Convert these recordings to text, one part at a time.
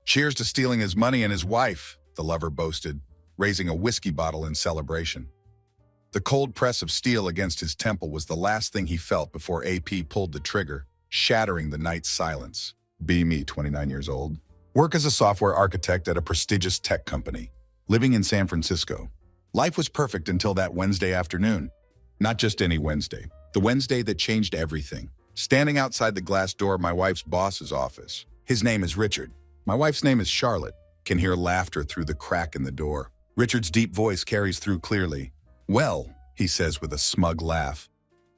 Cheers to stealing his money and his wife, the lover boasted, raising a whiskey bottle in celebration. The cold press of steel against his temple was the last thing he felt before AP pulled the trigger, shattering the night's silence. Be me, 29 years old. Work as a software architect at a prestigious tech company. Living in San Francisco. Life was perfect until that Wednesday afternoon. Not just any Wednesday. The Wednesday that changed everything. Standing outside the glass door of my wife's boss's office. His name is Richard. My wife's name is Charlotte. Can hear laughter through the crack in the door. Richard's deep voice carries through clearly. Well, he says with a smug laugh.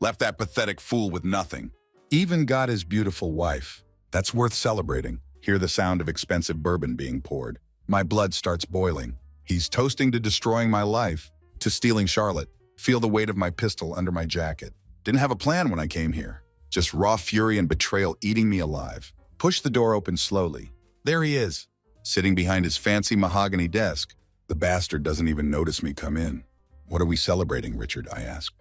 Left that pathetic fool with nothing. Even got his beautiful wife. That's worth celebrating. Hear the sound of expensive bourbon being poured. My blood starts boiling. He's toasting to destroying my life, to stealing Charlotte. Feel the weight of my pistol under my jacket. Didn't have a plan when I came here. Just raw fury and betrayal eating me alive. Push the door open slowly. There he is, sitting behind his fancy mahogany desk. The bastard doesn't even notice me come in. What are we celebrating, Richard? I ask.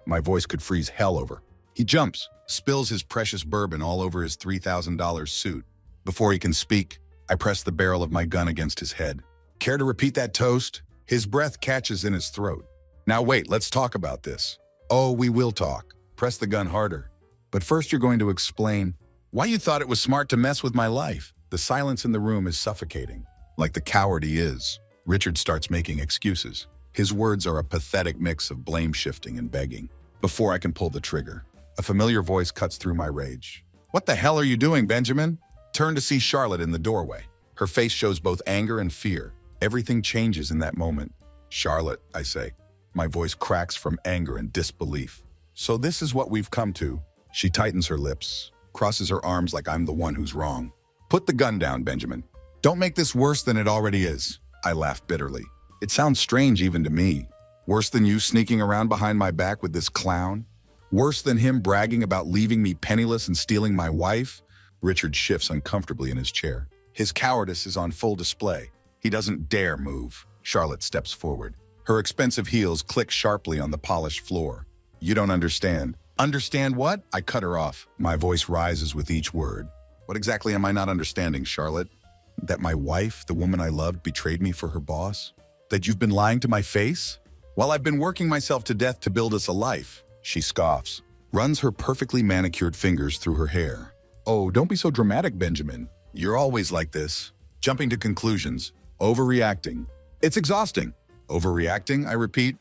My voice could freeze hell over. He jumps, spills his precious bourbon all over his $3,000 suit. Before he can speak, I press the barrel of my gun against his head. Care to repeat that toast? His breath catches in his throat. Now wait, let's talk about this. Oh, we will talk. Press the gun harder. But first you're going to explain why you thought it was smart to mess with my life. The silence in the room is suffocating. Like the coward he is, Richard starts making excuses. His words are a pathetic mix of blame shifting and begging. Before I can pull the trigger, a familiar voice cuts through my rage. What the hell are you doing, Benjamin? Turn to see Charlotte in the doorway. Her face shows both anger and fear. Everything changes in that moment. Charlotte, I say. My voice cracks from anger and disbelief. So this is what we've come to. She tightens her lips, crosses her arms like I'm the one who's wrong. Put the gun down, Benjamin. Don't make this worse than it already is. I laugh bitterly. It sounds strange even to me. Worse than you sneaking around behind my back with this clown? Worse than him bragging about leaving me penniless and stealing my wife? Richard shifts uncomfortably in his chair. His cowardice is on full display. He doesn't dare move. Charlotte steps forward. Her expensive heels click sharply on the polished floor. You don't understand. Understand what? I cut her off. My voice rises with each word. What exactly am I not understanding, Charlotte? That my wife, the woman I loved, betrayed me for her boss? That you've been lying to my face? Well, I've been working myself to death to build us a life. She scoffs, runs her perfectly manicured fingers through her hair. Oh, don't be so dramatic, Benjamin. You're always like this. Jumping to conclusions. Overreacting. It's exhausting. Overreacting, I repeat.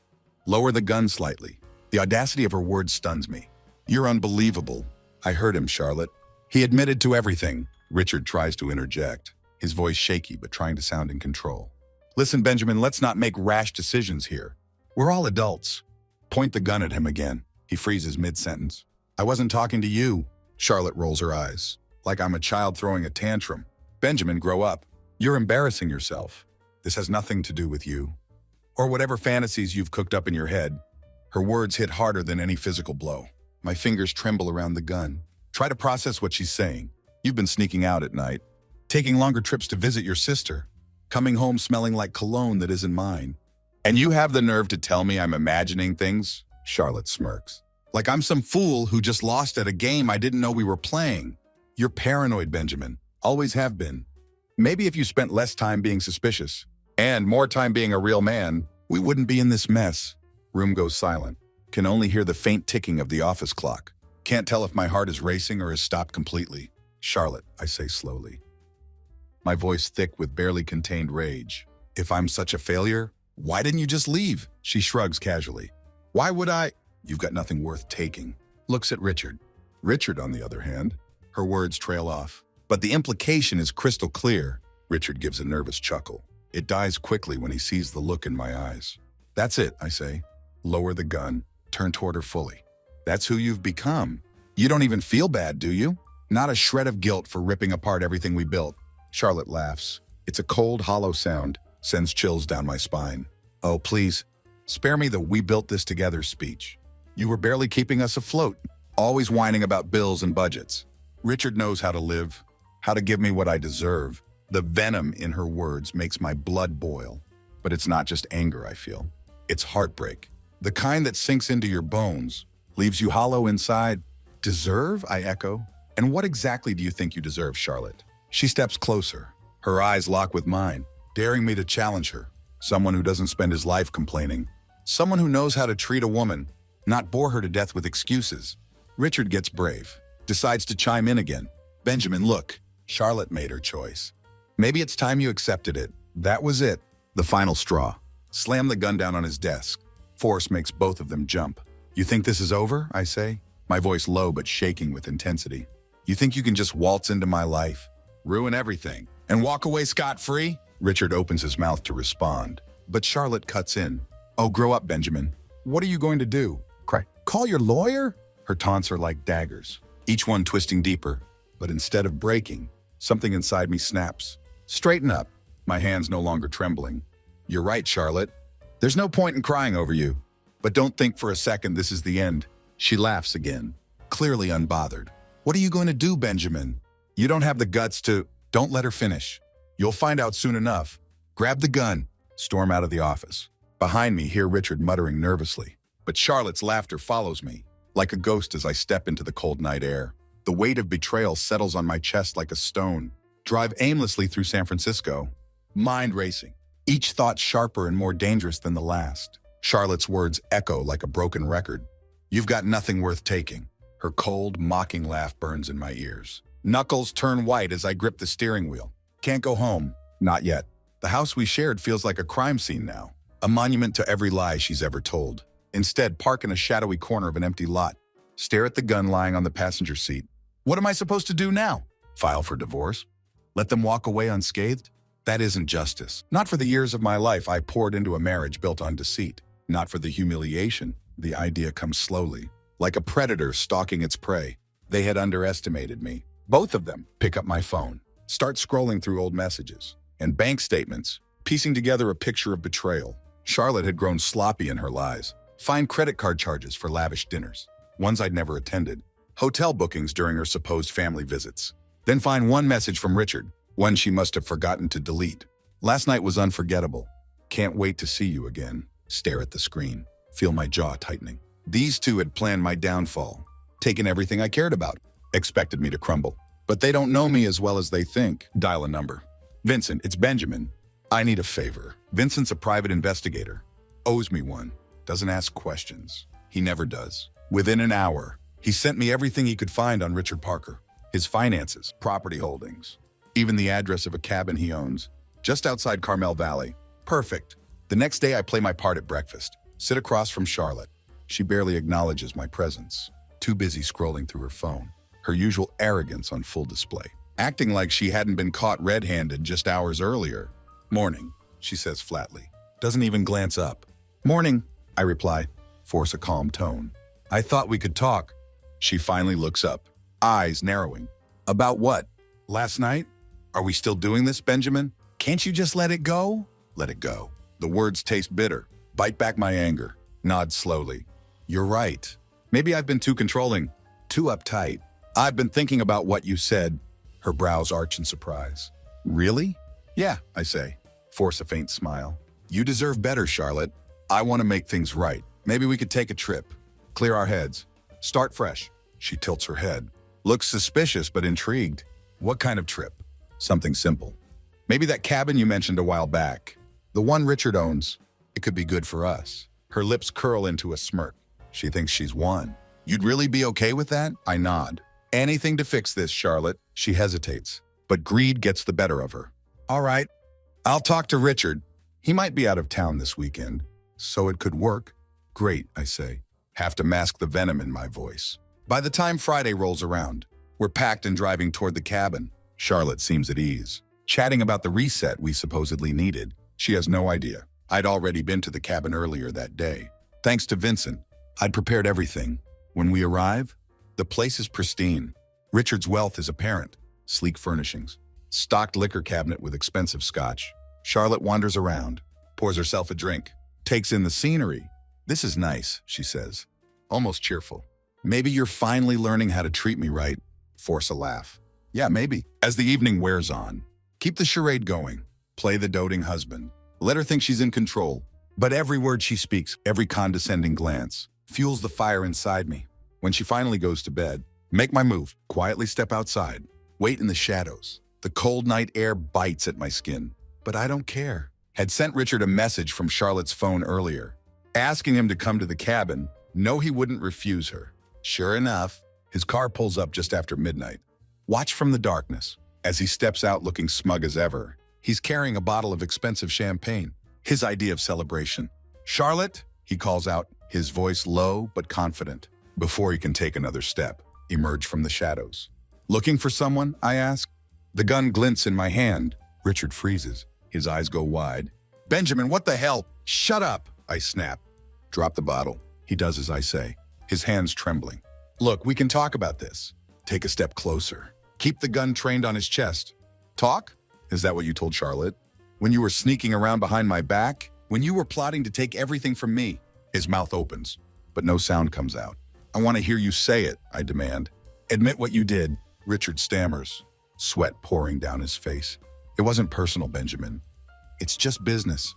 Lower the gun slightly. The audacity of her words stuns me. You're unbelievable. I heard him, Charlotte. He admitted to everything. Richard tries to interject, his voice shaky but trying to sound in control. Listen, Benjamin, let's not make rash decisions here. We're all adults. Point the gun at him again. He freezes mid-sentence. I wasn't talking to you. Charlotte rolls her eyes, like I'm a child throwing a tantrum. Benjamin, grow up. You're embarrassing yourself. This has nothing to do with you. Or whatever fantasies you've cooked up in your head. Her words hit harder than any physical blow. My fingers tremble around the gun. Try to process what she's saying. You've been sneaking out at night, taking longer trips to visit your sister, coming home smelling like cologne that isn't mine. And you have the nerve to tell me I'm imagining things? Charlotte smirks. Like I'm some fool who just lost at a game I didn't know we were playing. You're paranoid, Benjamin. Always have been. Maybe if you spent less time being suspicious, and more time being a real man, we wouldn't be in this mess. Room goes silent. Can only hear the faint ticking of the office clock. Can't tell if my heart is racing or has stopped completely. Charlotte, I say slowly. My voice thick with barely contained rage. If I'm such a failure, why didn't you just leave? She shrugs casually. Why would I? You've got nothing worth taking. Looks at Richard. Richard, on the other hand. Her words trail off. But the implication is crystal clear. Richard gives a nervous chuckle. It dies quickly when he sees the look in my eyes. That's it, I say. Lower the gun. Turn toward her fully. That's who you've become. You don't even feel bad, do you? Not a shred of guilt for ripping apart everything we built. Charlotte laughs. It's a cold, hollow sound. Sends chills down my spine. Oh, please, spare me the "we built this together" speech. You were barely keeping us afloat, always whining about bills and budgets. Richard knows how to live, how to give me what I deserve. The venom in her words makes my blood boil. But it's not just anger I feel. It's heartbreak. The kind that sinks into your bones, leaves you hollow inside. Deserve? I echo. And what exactly do you think you deserve, Charlotte? She steps closer, Her eyes lock with mine, daring me to challenge her. Someone who doesn't spend his life complaining. Someone who knows how to treat a woman, not bore her to death with excuses. Richard gets brave, decides to chime in again. Benjamin, look, Charlotte made her choice. Maybe it's time you accepted it. That was it. The final straw. Slam the gun down on his desk. Force makes both of them jump. You think this is over? I say, my voice low but shaking with intensity. You think you can just waltz into my life, ruin everything, and walk away scot-free? Richard opens his mouth to respond, but Charlotte cuts in. Oh, grow up, Benjamin. What are you going to do? Cry. Call your lawyer? Her taunts are like daggers, each one twisting deeper. But instead of breaking, something inside me snaps. Straighten up. My hands no longer trembling. You're right, Charlotte. There's no point in crying over you. But don't think for a second this is the end. She laughs again, clearly unbothered. What are you going to do, Benjamin? You don't have the guts to... Don't let her finish. You'll find out soon enough. Grab the gun. Storm out of the office. Behind me, hear Richard muttering nervously. But Charlotte's laughter follows me, like a ghost as I step into the cold night air. The weight of betrayal settles on my chest like a stone. Drive aimlessly through San Francisco. Mind racing. Each thought sharper and more dangerous than the last. Charlotte's words echo like a broken record. You've got nothing worth taking. Her cold, mocking laugh burns in my ears. Knuckles turn white as I grip the steering wheel. Can't go home. Not yet. The house we shared feels like a crime scene now. A monument to every lie she's ever told. Instead, park in a shadowy corner of an empty lot. Stare at the gun lying on the passenger seat. What am I supposed to do now? File for divorce? Let them walk away unscathed? That isn't justice. Not for the years of my life I poured into a marriage built on deceit. Not for the humiliation. The idea comes slowly, like a predator stalking its prey. They had underestimated me. Both of them. Pick up my phone. Start scrolling through old messages and bank statements, piecing together a picture of betrayal. Charlotte had grown sloppy in her lies. Find credit card charges for lavish dinners, ones I'd never attended. Hotel bookings during her supposed family visits. Then find one message from Richard, one she must have forgotten to delete. Last night was unforgettable. Can't wait to see you again. Stare at the screen. Feel my jaw tightening. These two had planned my downfall. Taken everything I cared about. Expected me to crumble. But they don't know me as well as they think. Dial a number. Vincent, it's Benjamin. I need a favor. Vincent's a private investigator. Owes me one. Doesn't ask questions. He never does. Within an hour, he sent me everything he could find on Richard Parker. His finances, property holdings, even the address of a cabin he owns, just outside Carmel Valley. Perfect. The next day I play my part at breakfast. Sit across from Charlotte. She barely acknowledges my presence. Too busy scrolling through her phone. Her usual arrogance on full display. Acting like she hadn't been caught red-handed just hours earlier. Morning, she says flatly. Doesn't even glance up. Morning, I reply. Force a calm tone. I thought we could talk. She finally looks up, eyes narrowing. About what? Last night? Are we still doing this, Benjamin? Can't you just let it go? Let it go. The words taste bitter. Bite back my anger. Nod slowly. You're right. Maybe I've been too controlling, too uptight. I've been thinking about what you said. Her brows arch in surprise. Really? Yeah, I say. Force a faint smile. You deserve better, Charlotte. I want to make things right. Maybe we could take a trip. Clear our heads. Start fresh. She tilts her head. Looks suspicious but intrigued. What kind of trip? Something simple. Maybe that cabin you mentioned a while back. The one Richard owns. It could be good for us. Her lips curl into a smirk. She thinks she's won. You'd really be okay with that? I nod. Anything to fix this, Charlotte. She hesitates, but greed gets the better of her. All right. I'll talk to Richard. He might be out of town this weekend, so it could work. Great, I say. Have to mask the venom in my voice. By the time Friday rolls around, we're packed and driving toward the cabin. Charlotte seems at ease, chatting about the reset we supposedly needed. She has no idea. I'd already been to the cabin earlier that day. Thanks to Vincent, I'd prepared everything. When we arrive, the place is pristine. Richard's wealth is apparent. Sleek furnishings, stocked liquor cabinet with expensive scotch. Charlotte wanders around, pours herself a drink, takes in the scenery. This is nice, she says, almost cheerful. Maybe you're finally learning how to treat me right. Force a laugh. Yeah, maybe. As the evening wears on, keep the charade going. Play the doting husband. Let her think she's in control. But every word she speaks, every condescending glance, fuels the fire inside me. When she finally goes to bed, make my move. Quietly step outside. Wait in the shadows. The cold night air bites at my skin, but I don't care. Had sent Richard a message from Charlotte's phone earlier, asking him to come to the cabin. No, he wouldn't refuse her. Sure enough, his car pulls up just after midnight. Watch from the darkness. As he steps out looking smug as ever, he's carrying a bottle of expensive champagne, his idea of celebration. "Charlotte," he calls out, his voice low but confident, before he can take another step, emerge from the shadows. "Looking for someone?" I ask. The gun glints in my hand. Richard freezes. His eyes go wide. "Benjamin, what the hell?" "Shut up," I snap. "Drop the bottle." He does as I say, his hands trembling. "Look, we can talk about this." Take a step closer. Keep the gun trained on his chest. "Talk? Is that what you told Charlotte? When you were sneaking around behind my back? When you were plotting to take everything from me?" His mouth opens, but no sound comes out. "I want to hear you say it," I demand. "Admit what you did." Richard stammers, sweat pouring down his face. "It wasn't personal, Benjamin. It's just business."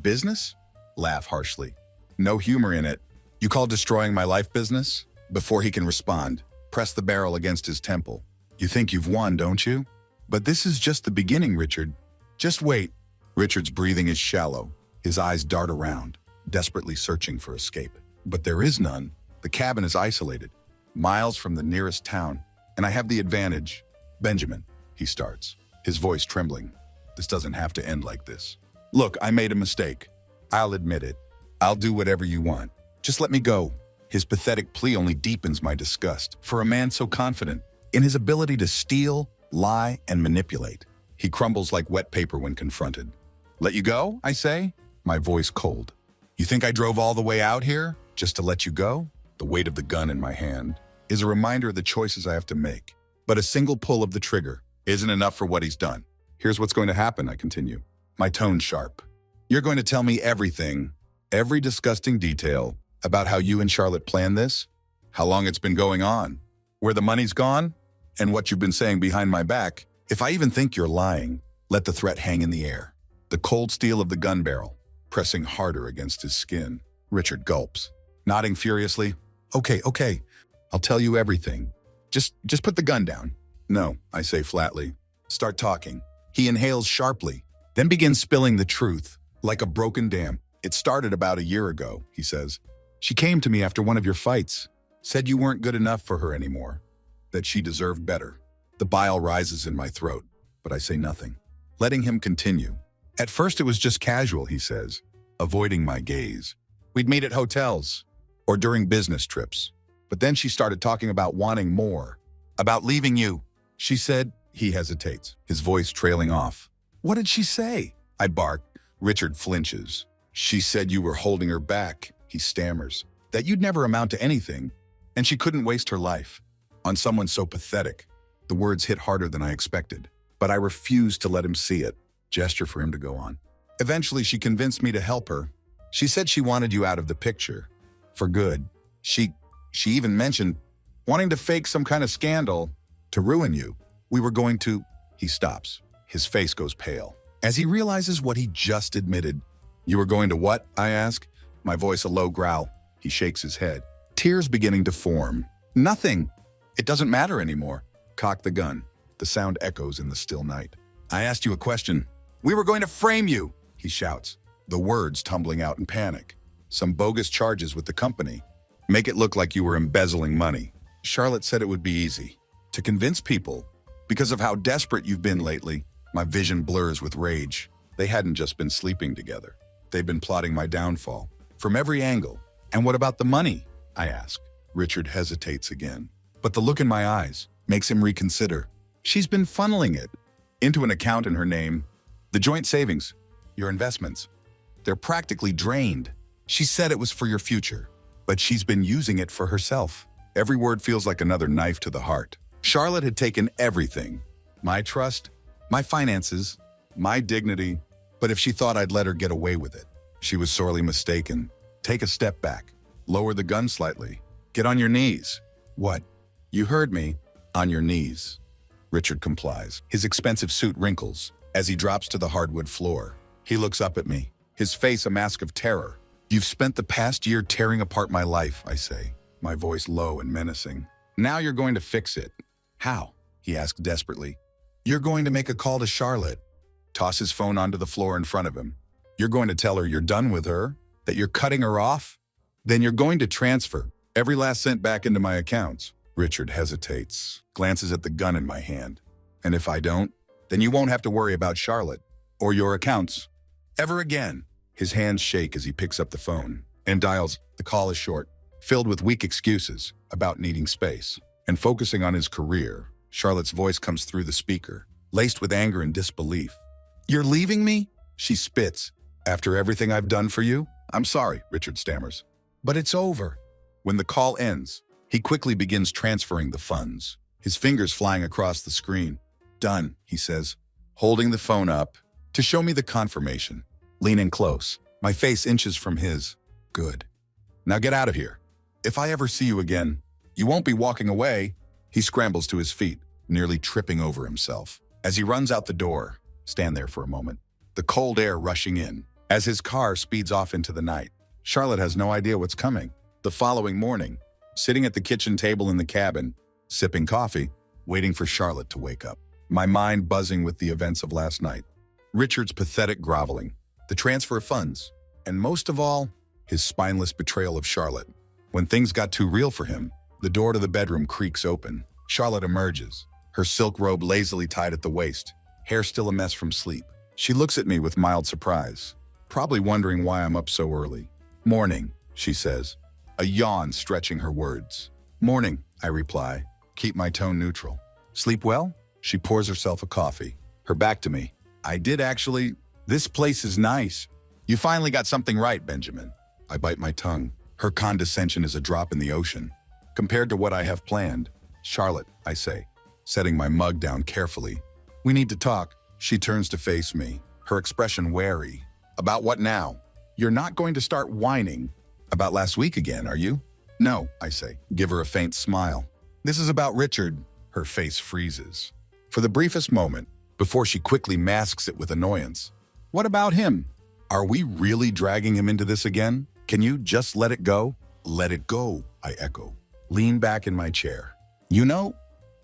"Business?" Laugh harshly. No humor in it. "You call destroying my life business?" Before he can respond, press the barrel against his temple. "You think you've won, don't you? But this is just the beginning, Richard. Just wait." Richard's breathing is shallow. His eyes dart around, desperately searching for escape. But there is none. The cabin is isolated, miles from the nearest town, and I have the advantage. "Benjamin," he starts, his voice trembling. "This doesn't have to end like this. Look, I made a mistake. I'll admit it. I'll do whatever you want. Just let me go." His pathetic plea only deepens my disgust for a man so confident in his ability to steal, lie, and manipulate. He crumbles like wet paper when confronted. "Let you go?" I say, my voice cold. "You think I drove all the way out here just to let you go?" The weight of the gun in my hand is a reminder of the choices I have to make. But a single pull of the trigger isn't enough for what he's done. "Here's what's going to happen," I continue, my tone sharp. "You're going to tell me everything, every disgusting detail about how you and Charlotte planned this, how long it's been going on, where the money's gone, and what you've been saying behind my back. If I even think you're lying, let the threat hang in the air." The cold steel of the gun barrel pressing harder against his skin. Richard gulps, nodding furiously. Okay, I'll tell you everything. Just put the gun down." "No," I say flatly. "Start talking." He inhales sharply, then begins spilling the truth, like a broken dam. "It started about a year ago," he says. "She came to me after one of your fights, said you weren't good enough for her anymore, that she deserved better." The bile rises in my throat, but I say nothing, letting him continue. "At first it was just casual," he says, avoiding my gaze. "We'd meet at hotels or during business trips. But then she started talking about wanting more, about leaving you. She said," he hesitates, his voice trailing off. "What did she say?" I bark. Richard flinches. "She said you were holding her back," he stammers, "that you'd never amount to anything, and she couldn't waste her life on someone so pathetic." The words hit harder than I expected, but I refused to let him see it, gesture for him to go on. "Eventually, she convinced me to help her. She said she wanted you out of the picture, for good. She even mentioned wanting to fake some kind of scandal to ruin you. We were going to..." He stops. His face goes pale as he realizes what he just admitted. "You were going to what?" I ask, my voice a low growl. He shakes his head, tears beginning to form. "Nothing. It doesn't matter anymore." Cock the gun. The sound echoes in the still night. "I asked you a question." "We were going to frame you," he shouts, the words tumbling out in panic. "Some bogus charges with the company. Make it look like you were embezzling money. Charlotte said it would be easy to convince people. Because of how desperate you've been lately." My vision blurs with rage. They hadn't just been sleeping together. They'd been plotting my downfall from every angle. "And what about the money?" I ask. Richard hesitates again, but the look in my eyes makes him reconsider. "She's been funneling it into an account in her name. The joint savings, your investments, they're practically drained. She said it was for your future, but she's been using it for herself." Every word feels like another knife to the heart. Charlotte had taken everything. My trust, my finances, my dignity. But if she thought I'd let her get away with it, she was sorely mistaken. Take a step back. Lower the gun slightly. Get on your knees. "What?" "You heard me. On your knees." Richard complies. His expensive suit wrinkles as he drops to the hardwood floor. He looks up at me, his face a mask of terror. "You've spent the past year tearing apart my life," I say, my voice low and menacing. "Now you're going to fix it." "How?" he asked desperately. You're going to make a call to Charlotte. Toss his phone onto the floor in front of him. You're going to tell her you're done with her? That you're cutting her off? Then you're going to transfer every last cent back into my accounts. Richard hesitates, glances at the gun in my hand. And if I don't, then you won't have to worry about Charlotte or your accounts ever again. His hands shake as he picks up the phone and dials. The call is short, filled with weak excuses about needing space and focusing on his career. Charlotte's voice comes through the speaker, laced with anger and disbelief. You're leaving me? She spits. After everything I've done for you? I'm sorry, Richard stammers. But it's over. When the call ends, he quickly begins transferring the funds, his fingers flying across the screen. Done, he says, holding the phone up to show me the confirmation. Leaning close, my face inches from his. Good. Now get out of here. If I ever see you again, you won't be walking away. He scrambles to his feet, nearly tripping over himself. As he runs out the door, stand there for a moment, the cold air rushing in. As his car speeds off into the night, Charlotte has no idea what's coming. The following morning, sitting at the kitchen table in the cabin, sipping coffee, waiting for Charlotte to wake up. My mind buzzing with the events of last night. Richard's pathetic groveling, the transfer of funds, and most of all, his spineless betrayal of Charlotte. When things got too real for him, the door to the bedroom creaks open. Charlotte emerges, her silk robe lazily tied at the waist, hair still a mess from sleep. She looks at me with mild surprise, probably wondering why I'm up so early. Morning, she says, a yawn stretching her words. Morning, I reply, keep my tone neutral. Sleep well? She pours herself a coffee, her back to me. I did actually. This place is nice. You finally got something right, Benjamin. I bite my tongue. Her condescension is a drop in the ocean. Compared to what I have planned. Charlotte, I say, setting my mug down carefully. We need to talk. She turns to face me, her expression wary. About what now? You're not going to start whining about last week again, are you? No, I say, give her a faint smile. This is about Richard. Her face freezes. For the briefest moment, before she quickly masks it with annoyance. What about him? Are we really dragging him into this again? Can you just let it go? Let it go, I echo. Lean back in my chair. You know,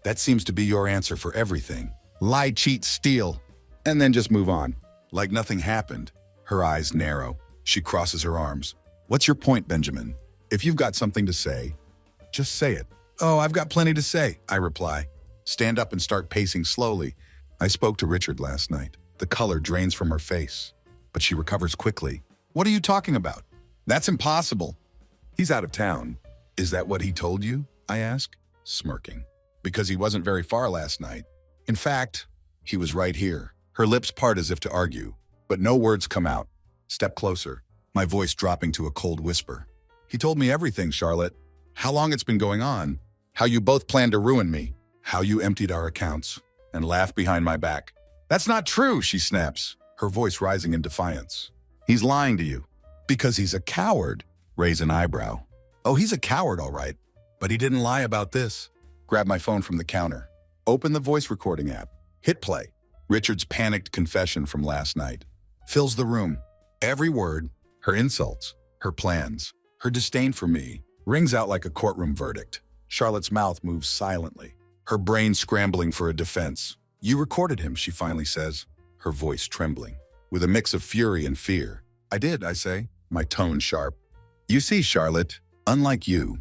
that seems to be your answer for everything. Lie, cheat, steal, and then just move on. Like nothing happened. Her eyes narrow. She crosses her arms. What's your point, Benjamin? If you've got something to say, just say it. Oh, I've got plenty to say, I reply. Stand up and start pacing slowly. I spoke to Richard last night. The color drains from her face, but she recovers quickly. What are you talking about? That's impossible. He's out of town. Is that what he told you? I ask, smirking. Because he wasn't very far last night. In fact, he was right here. Her lips part as if to argue, but no words come out. Step closer, my voice dropping to a cold whisper. He told me everything, Charlotte. How long it's been going on. How you both planned to ruin me. How you emptied our accounts and laughed behind my back. That's not true, she snaps, her voice rising in defiance. He's lying to you. Because he's a coward. Raise an eyebrow. Oh, he's a coward, all right. But he didn't lie about this. Grab my phone from the counter. Open the voice recording app. Hit play. Richard's panicked confession from last night fills the room. Every word, her insults, her plans, her disdain for me, rings out like a courtroom verdict. Charlotte's mouth moves silently, her brain scrambling for a defense. You recorded him, she finally says, her voice trembling, with a mix of fury and fear. I did, I say, my tone sharp. You see, Charlotte, unlike you,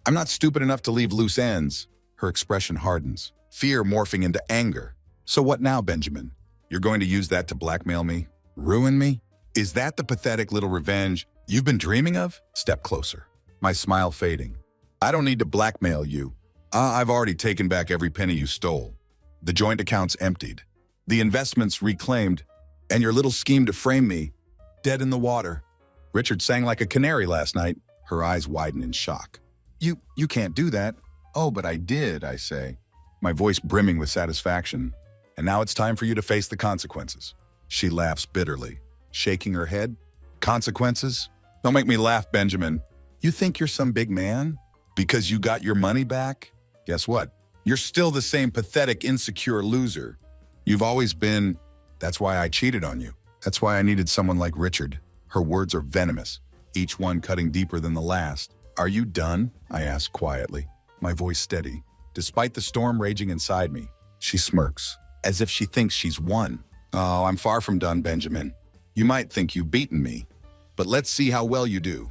I'm not stupid enough to leave loose ends. Her expression hardens, fear morphing into anger. So what now, Benjamin? You're going to use that to blackmail me? Ruin me? Is that the pathetic little revenge you've been dreaming of? Step closer, my smile fading. I don't need to blackmail you. I've already taken back every penny you stole. The joint account's emptied, the investments reclaimed, and your little scheme to frame me, dead in the water. Richard sang like a canary last night. Her eyes widen in shock. You can't do that. Oh, but I did, I say, my voice brimming with satisfaction. And now it's time for you to face the consequences. She laughs bitterly, shaking her head. Consequences? Don't make me laugh, Benjamin. You think you're some big man? Because you got your money back? Guess what? You're still the same pathetic, insecure loser. You've always been. That's why I cheated on you. That's why I needed someone like Richard. Her words are venomous, each one cutting deeper than the last. Are you done? I ask quietly, my voice steady. Despite the storm raging inside me, she smirks. as if she thinks she's won. Oh, I'm far from done, Benjamin. You might think you've beaten me, but let's see how well you do.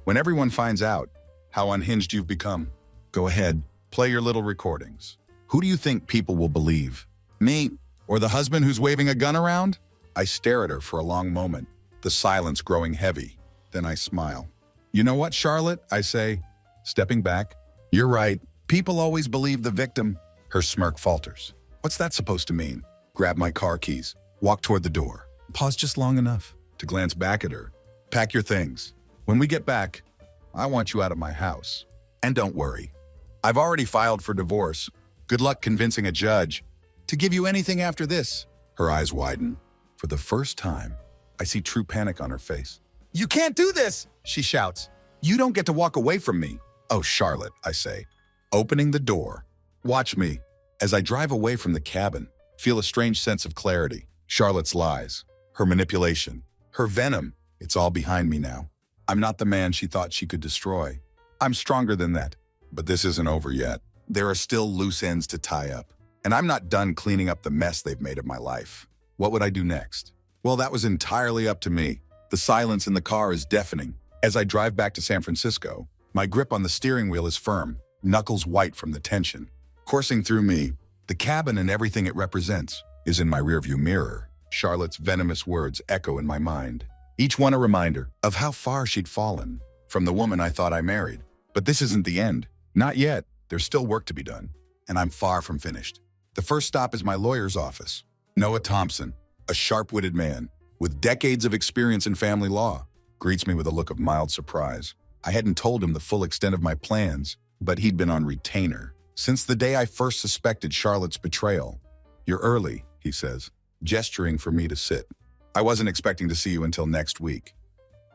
When everyone finds out how unhinged you've become, go ahead, play your little recordings. Who do you think people will believe? Me, or the husband who's waving a gun around? I stare at her for a long moment, the silence growing heavy. Then I smile. You know what, Charlotte? I say, stepping back. You're right. People always believe the victim. Her smirk falters. What's that supposed to mean? Grab my car keys, walk toward the door. Pause just long enough to glance back at her. Pack your things. When we get back, I want you out of my house. And don't worry. I've already filed for divorce. Good luck convincing a judge to give you anything after this. Her eyes widen. For the first time, I see true panic on her face. You can't do this, she shouts. You don't get to walk away from me. Oh, Charlotte, I say, opening the door. Watch me. As I drive away from the cabin, feel a strange sense of clarity. Charlotte's lies, her manipulation, her venom, it's all behind me now. I'm not the man she thought she could destroy. I'm stronger than that. But this isn't over yet. There are still loose ends to tie up. And I'm not done cleaning up the mess they've made of my life. What would I do next? Well, that was entirely up to me. The silence in the car is deafening. As I drive back to San Francisco, my grip on the steering wheel is firm, knuckles white from the tension. Coursing through me, the cabin and everything it represents is in my rearview mirror. Charlotte's venomous words echo in my mind, each one a reminder of how far she'd fallen from the woman I thought I married. But this isn't the end. Not yet. There's still work to be done, and I'm far from finished. The first stop is my lawyer's office. Noah Thompson, a sharp-witted man with decades of experience in family law, greets me with a look of mild surprise. I hadn't told him the full extent of my plans, but he'd been on retainer since the day I first suspected Charlotte's betrayal. You're early, he says, gesturing for me to sit. I wasn't expecting to see you until next week.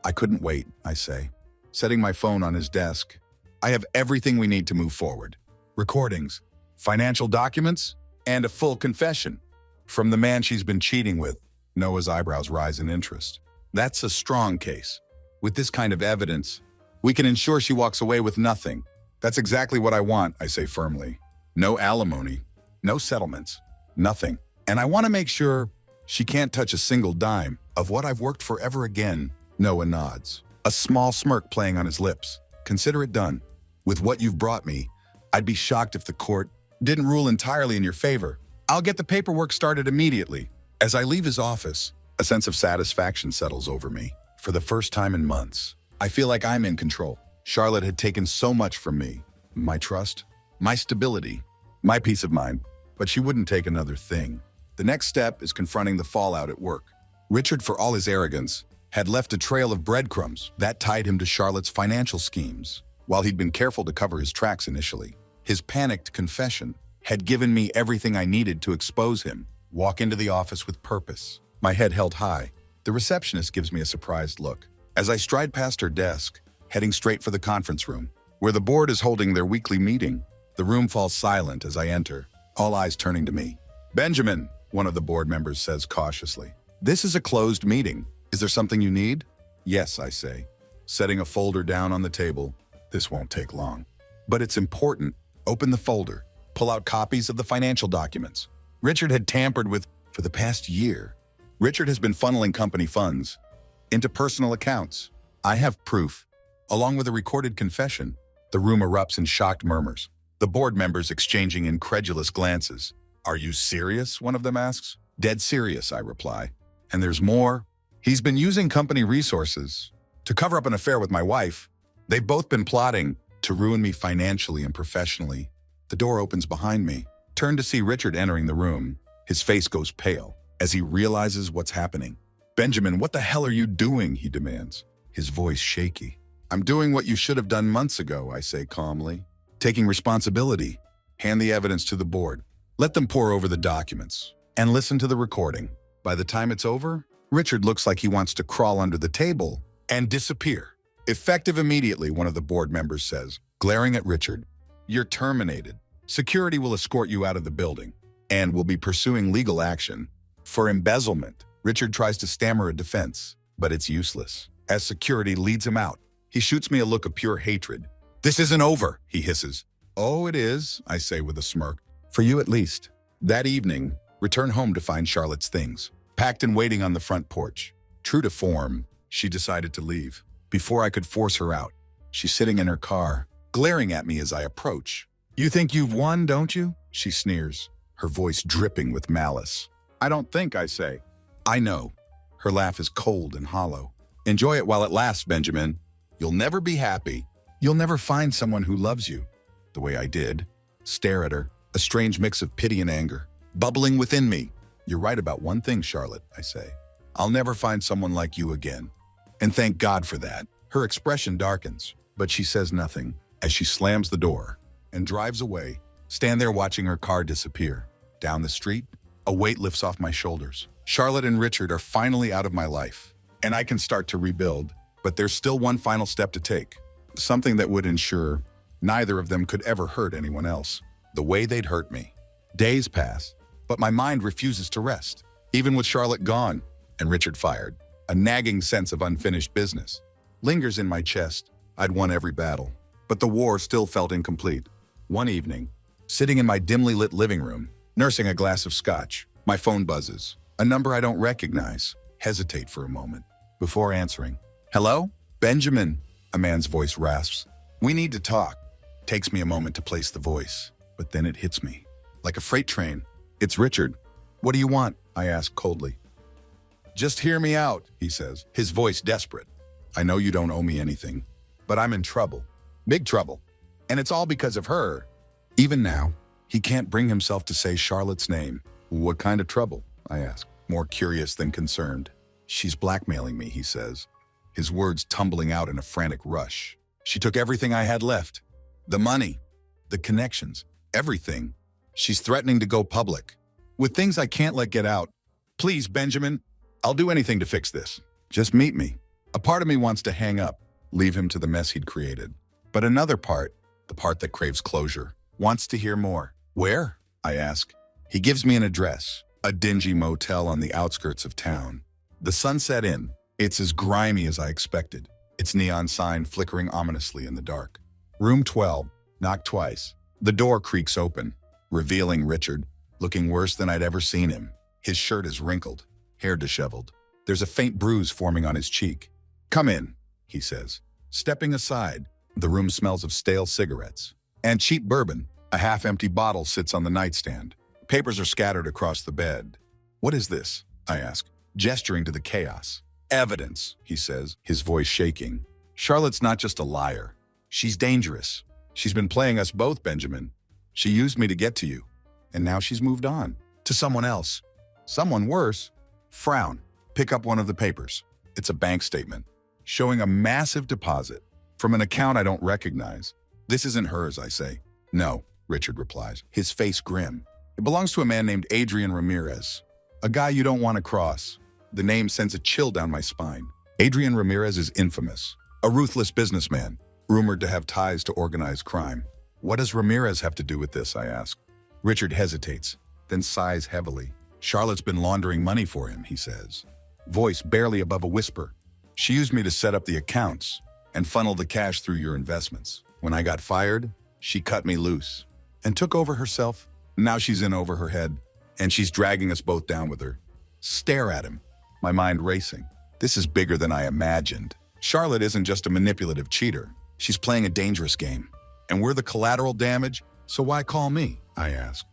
I couldn't wait, I say, setting my phone on his desk. I have everything we need to move forward. Recordings, financial documents, and a full confession. From the man she's been cheating with. Noah's eyebrows rise in interest. That's a strong case. With this kind of evidence, we can ensure she walks away with nothing. That's exactly what I want, I say firmly. No alimony, no settlements, nothing. And I want to make sure she can't touch a single dime of what I've worked for ever again. Noah nods, a small smirk playing on his lips. Consider it done. With what you've brought me, I'd be shocked if the court didn't rule entirely in your favor. I'll get the paperwork started immediately. As I leave his office, a sense of satisfaction settles over me. For the first time in months, I feel like I'm in control. Charlotte had taken so much from me. My trust, my stability, my peace of mind. But she wouldn't take another thing. The next step is confronting the fallout at work. Richard, for all his arrogance, had left a trail of breadcrumbs that tied him to Charlotte's financial schemes. While he'd been careful to cover his tracks initially, his panicked confession had given me everything I needed to expose him. Walk into the office with purpose, my head held high. The receptionist gives me a surprised look. As I stride past her desk, heading straight for the conference room, where the board is holding their weekly meeting, the room falls silent as I enter, all eyes turning to me. Benjamin, one of the board members says cautiously, this is a closed meeting. Is there something you need? Yes, I say, setting a folder down on the table. This won't take long. But it's important. Open the folder. Pull out copies of the financial documents Richard had tampered with for the past year. Richard has been funneling company funds into personal accounts. I have proof. Along with a recorded confession, the room erupts in shocked murmurs. The board members exchanging incredulous glances. Are you serious? One of them asks. Dead serious, I reply. And there's more. He's been using company resources to cover up an affair with my wife. They've both been plotting to ruin me financially and professionally. The door opens behind me. Turn to see Richard entering the room. His face goes pale as he realizes what's happening. Benjamin, what the hell are you doing? He demands, his voice shaky. I'm doing what you should have done months ago, I say calmly. Taking responsibility. Hand the evidence to the board. Let them pore over the documents and listen to the recording. By the time it's over, Richard looks like he wants to crawl under the table and disappear. Effective immediately, one of the board members says, glaring at Richard. You're terminated. Security will escort you out of the building and will be pursuing legal action for embezzlement. Richard tries to stammer a defense, but it's useless. As security leads him out, he shoots me a look of pure hatred. This isn't over, he hisses. Oh, it is, I say with a smirk. For you at least. That evening, return home to find Charlotte's things, packed and waiting on the front porch. True to form, she decided to leave. Before I could force her out, she's sitting in her car, glaring at me as I approach. "You think you've won, don't you?" she sneers, her voice dripping with malice. "I don't think," I say. "I know." Her laugh is cold and hollow. "Enjoy it while it lasts, Benjamin. You'll never be happy. You'll never find someone who loves you the way I did." Stare at her, a strange mix of pity and anger bubbling within me. "You're right about one thing, Charlotte," I say. "I'll never find someone like you again. And thank God for that." Her expression darkens, but she says nothing as she slams the door and drives away. Stand there watching her car disappear. Down the street, a weight lifts off my shoulders. Charlotte and Richard are finally out of my life, and I can start to rebuild. But there's still one final step to take, something that would ensure neither of them could ever hurt anyone else the way they'd hurt me. Days pass, but my mind refuses to rest. Even with Charlotte gone and Richard fired, a nagging sense of unfinished business lingers in my chest. I'd won every battle, but the war still felt incomplete. One evening, sitting in my dimly lit living room, nursing a glass of scotch, my phone buzzes. A number I don't recognize. Hesitate for a moment before answering. "Hello? Benjamin," a man's voice rasps. "We need to talk." Takes me a moment to place the voice, but then it hits me like a freight train. "It's Richard. What do you want?" I ask coldly. "Just hear me out," he says, his voice desperate. "I know you don't owe me anything, but I'm in trouble. Big trouble. And it's all because of her." Even now, he can't bring himself to say Charlotte's name. "What kind of trouble?" I ask, more curious than concerned. "She's blackmailing me," he says, his words tumbling out in a frantic rush. "She took everything I had left. The money, the connections, everything. She's threatening to go public with things I can't let get out. Please, Benjamin, I'll do anything to fix this. Just meet me." A part of me wants to hang up, leave him to the mess he'd created. But another part, the part that craves closure, wants to hear more. "Where?" I ask. He gives me an address, a dingy motel on the outskirts of town. The sunset inn. It's as grimy as I expected, its neon sign flickering ominously in the dark. Room 12, knock twice. The door creaks open, revealing Richard, looking worse than I'd ever seen him. His shirt is wrinkled, hair disheveled. There's a faint bruise forming on his cheek. "Come in," he says. Stepping aside, the room smells of stale cigarettes and cheap bourbon. A half-empty bottle sits on the nightstand. Papers are scattered across the bed. "What is this?" I ask, gesturing to the chaos. "Evidence," he says, his voice shaking. "Charlotte's not just a liar. She's dangerous. She's been playing us both, Benjamin. She used me to get to you, and now she's moved on to someone else. Someone worse." Frown. Pick up one of the papers. It's a bank statement, showing a massive deposit from an account I don't recognize. "This isn't hers," I say. "No," Richard replies, his face grim. "It belongs to a man named Adrian Ramirez, a guy you don't want to cross." The name sends a chill down my spine. Adrian Ramirez is infamous, a ruthless businessman, rumored to have ties to organized crime. "What does Ramirez have to do with this?" I ask. Richard hesitates, then sighs heavily. "Charlotte's been laundering money for him," he says, voice barely above a whisper. "She used me to set up the accounts and funnel the cash through your investments. When I got fired, she cut me loose and took over herself. Now she's in over her head, and she's dragging us both down with her." Stare at him, my mind racing. This is bigger than I imagined. Charlotte isn't just a manipulative cheater. She's playing a dangerous game. And we're the collateral damage, so why call me? I ask.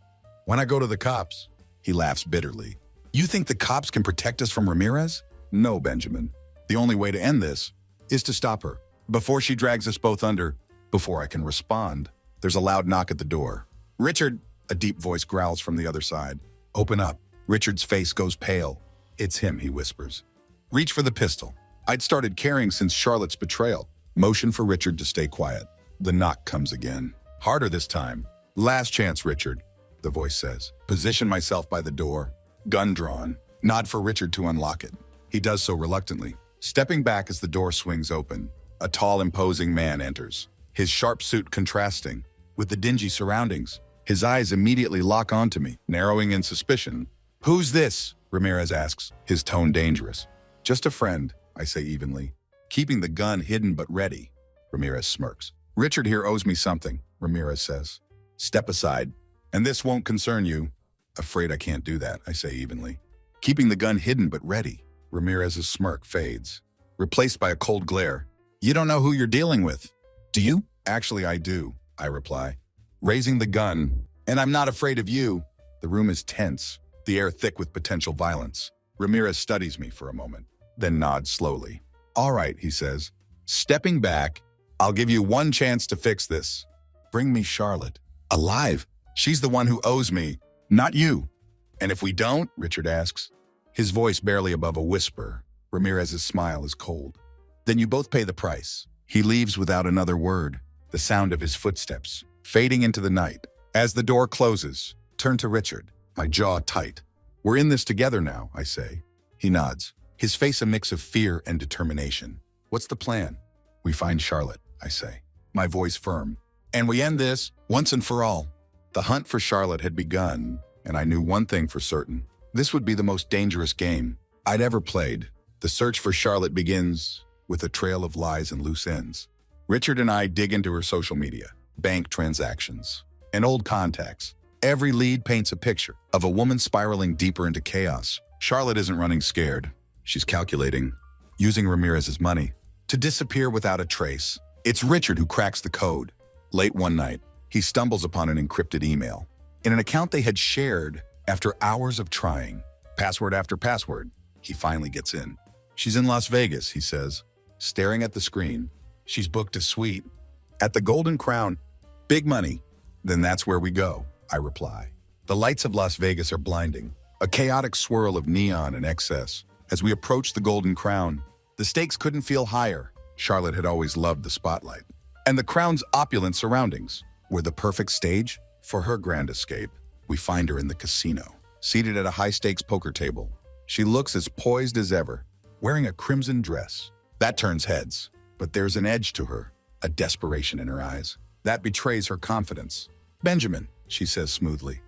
"When I go to the cops." He laughs bitterly. "You think the cops can protect us from Ramirez?" "No, Benjamin. The only way to end this is to stop her before she drags us both under." Before I can respond, there's a loud knock at the door. "Richard," a deep voice growls from the other side. "Open up." Richard's face goes pale. "It's him," he whispers. "Reach for the pistol." I'd started carrying since Charlotte's betrayal. Motion for Richard to stay quiet. The knock comes again. Harder this time. "Last chance, Richard," the voice says. Position myself by the door, gun drawn. Nod for Richard to unlock it. He does so reluctantly. Stepping back as the door swings open, a tall, imposing man enters, his sharp suit contrasting with the dingy surroundings. His eyes immediately lock onto me, narrowing in suspicion. "Who's this?" Ramirez asks, his tone dangerous. "Just a friend," I say evenly, keeping the gun hidden but ready. Ramirez smirks. "Richard here owes me something," Ramirez says. "Step aside, and this won't concern you." Afraid I can't do that, I say evenly. Keeping the gun hidden but ready. Ramirez's smirk fades, replaced by a cold glare. You don't know who you're dealing with, do you? Actually, I do, I reply, raising the gun. And I'm not afraid of you. The room is tense, the air thick with potential violence. Ramirez studies me for a moment, then nods slowly. All right, he says, stepping back, I'll give you one chance to fix this. Bring me Charlotte. Alive. She's the one who owes me, not you. And if we don't, Richard asks, his voice barely above a whisper. Ramirez's smile is cold. Then you both pay the price. He leaves without another word, the sound of his footsteps fading into the night. As the door closes, turn to Richard, my jaw tight. We're in this together now, I say. He nods, his face a mix of fear and determination. What's the plan? We find Charlotte, I say, my voice firm. And we end this once and for all. The hunt for Charlotte had begun, and I knew one thing for certain. This would be the most dangerous game I'd ever played. The search for Charlotte begins with a trail of lies and loose ends. Richard and I dig into her social media, bank transactions, and old contacts. Every lead paints a picture of a woman spiraling deeper into chaos. Charlotte isn't running scared. She's calculating, using Ramirez's money to disappear without a trace. It's Richard who cracks the code. Late one night, he stumbles upon an encrypted email in an account they had shared after hours of trying. Password after password, he finally gets in. She's in Las Vegas, he says, staring at the screen. She's booked a suite at the Golden Crown. Big money. Then that's where we go, I reply. The lights of Las Vegas are blinding, a chaotic swirl of neon and excess. As we approach the Golden Crown, the stakes couldn't feel higher. Charlotte had always loved the spotlight, and the Crown's opulent surroundings were the perfect stage for her grand escape. We find her in the casino, seated at a high-stakes poker table. She looks as poised as ever, wearing a crimson dress. That turns heads, but there's an edge to her, a desperation in her eyes. That betrays her confidence. Benjamin, she says smoothly.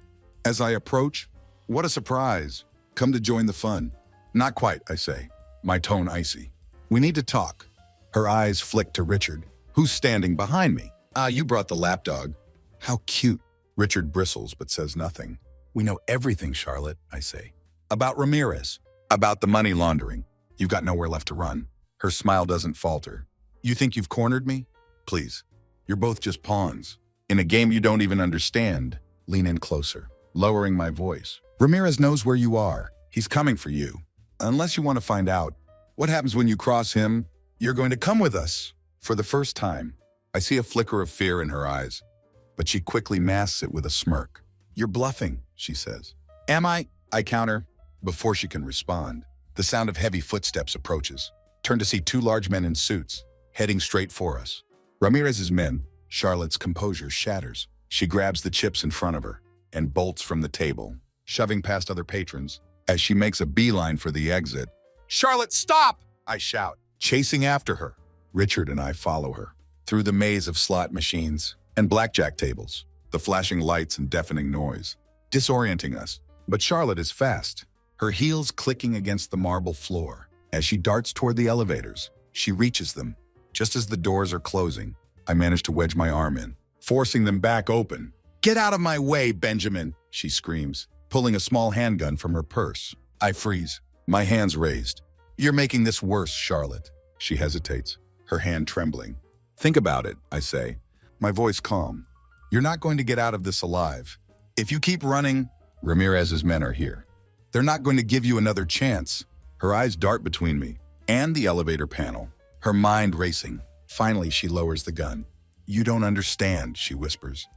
As I approach, what a surprise. Come to join the fun. Not quite, I say, my tone icy. We need to talk. Her eyes flick to Richard, who's standing behind me. You brought the lapdog. How cute. Richard bristles but says nothing. We know everything, Charlotte, I say. About Ramirez, about the money laundering. You've got nowhere left to run. Her smile doesn't falter. You think you've cornered me? Please. You're both just pawns. In a game you don't even understand. Lean in closer, lowering my voice. Ramirez knows where you are. He's coming for you. Unless you want to find out what happens when you cross him, you're going to come with us. For the first time, I see a flicker of fear in her eyes, but she quickly masks it with a smirk. You're bluffing, she says. Am I? I counter. Before she can respond, the sound of heavy footsteps approaches. Turn to see two large men in suits, heading straight for us. Ramirez's men. Charlotte's composure shatters. She grabs the chips in front of her and bolts from the table, shoving past other patrons as she makes a beeline for the exit. Charlotte, stop! I shout, chasing after her. Richard and I follow her through the maze of slot machines and blackjack tables, the flashing lights and deafening noise, disorienting us. But Charlotte is fast, her heels clicking against the marble floor. As she darts toward the elevators, she reaches them. Just as the doors are closing, I manage to wedge my arm in, forcing them back open. Get out of my way, Benjamin, she screams, pulling a small handgun from her purse. I freeze, my hands raised. You're making this worse, Charlotte. She hesitates, her hand trembling. Think about it, I say, my voice calm. You're not going to get out of this alive. If you keep running, Ramirez's men are here. They're not going to give you another chance. Her eyes dart between me and the elevator panel, her mind racing. Finally, she lowers the gun. You don't understand, she whispers.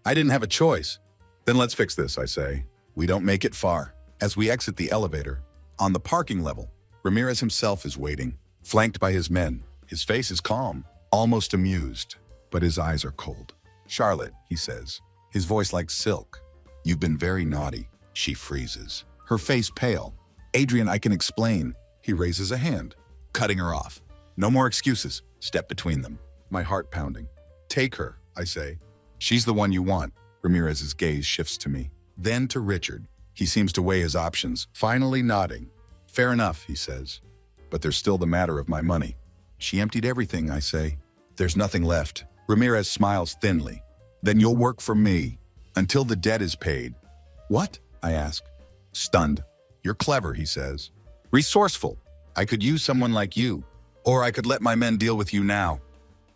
I didn't have a choice. Then let's fix this, I say. We don't make it far. As we exit the elevator, on the parking level, Ramirez himself is waiting, flanked by his men. His face is calm, almost amused, but his eyes are cold. Charlotte, he says, his voice like silk. You've been very naughty. She freezes, her face pale. Adrian, I can explain. He raises a hand, cutting her off. No more excuses. Step between them, my heart pounding. Take her, I say. She's the one you want. Ramirez's gaze shifts to me, then to Richard. He seems to weigh his options, finally nodding. Fair enough, he says. But there's still the matter of my money. She emptied everything, I say. There's nothing left. Ramirez smiles thinly. Then you'll work for me until the debt is paid. What? I ask. Stunned. You're clever, he says. Resourceful. I could use someone like you. Or I could let my men deal with you now.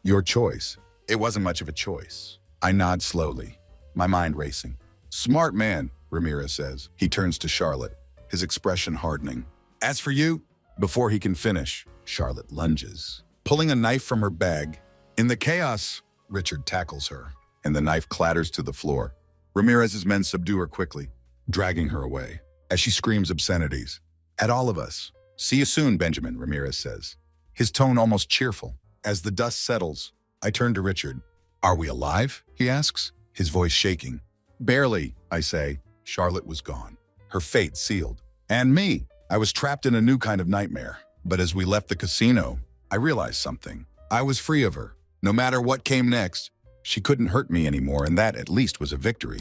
Your choice. It wasn't much of a choice. I nod slowly, my mind racing. Smart man, Ramirez says. He turns to Charlotte, his expression hardening. As for you, before he can finish, Charlotte lunges, pulling a knife from her bag. In the chaos, Richard tackles her, and the knife clatters to the floor. Ramirez's men subdue her quickly, dragging her away, as she screams obscenities. At all of us. See you soon, Benjamin, Ramirez says, his tone almost cheerful. As the dust settles, I turn to Richard. Are we alive? He asks, his voice shaking. Barely, I say. Charlotte was gone, her fate sealed. And me. I was trapped in a new kind of nightmare. But as we left the casino, I realized something. I was free of her. No matter what came next, she couldn't hurt me anymore, and that at least was a victory.